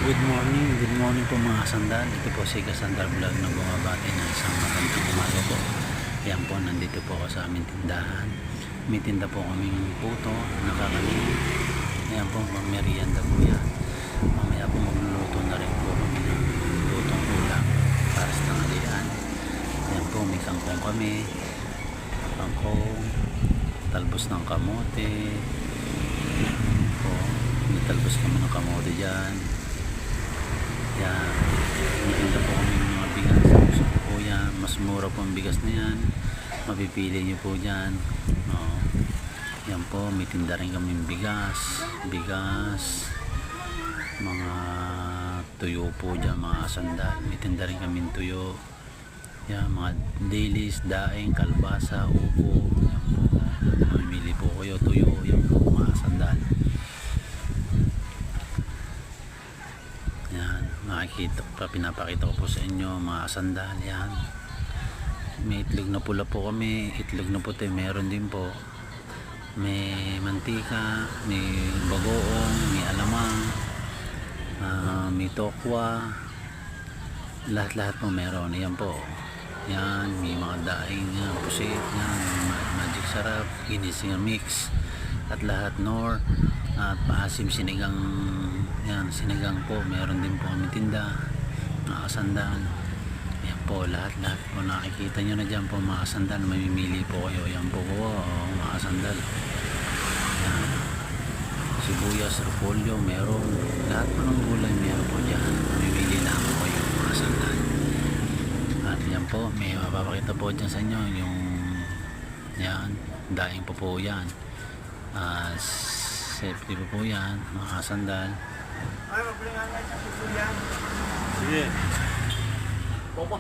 Good morning po mga sandal. Ito po si Kasandal Vlog na bumabati ng isang magandang umaga po. Yan po, nandito po ako sa aming tindahan. May tinda po kaming puto, nakakanin. Yan po, merienda po yan. Mamaya po magluluto na rin po kami ng lutong ulam para sa tanghalian. Yan po, may kangkong kami. Kangkong, talbos ng kamote. Yan po, may talbos kami ng kamote dyan. Yan, maganda po kami ng mga bigas. Gusto po yan, mas mura po ang bigas na yan, mapipili nyo po dyan. Yan po, may tinda rin kami bigas, mga tuyo po dyan, mga sandal. May tinda rin kami tuyo. Yan, mga dailies, daing, kalbasa, upo. Yan po, mamimili po kayo tuyo. Yan po, mga sandal. Yan, pinapakita ko po sa inyo mga sandal. Yan, may itlog na pula po kami, itlog na puti meron din po, may mantika, may bagoong, may alamang, may tokwa, lahat po meron. Yan po, yan, may mga daing pusit, yan, magic sarap, ginising mix, at lahat nor, at paasim sinigang. Yan, sinigang po, meron din po kami tinda, mga sandal. Yan po, lahat po nakikita nyo na dyan po mga sandal, mamimili po kayo. Yan po po, mga sandal. Yan, sibuyas, repolyo, meron, lahat po ng gulay meron po dyan, mamimili lang po kayo mga sandal. At yan po, may mapapakita po dyan sa inyo yung yan, daing po yan, safety po yan mga sandal. Ay, magpulingan nga sa susuyan. Sige. Bobo.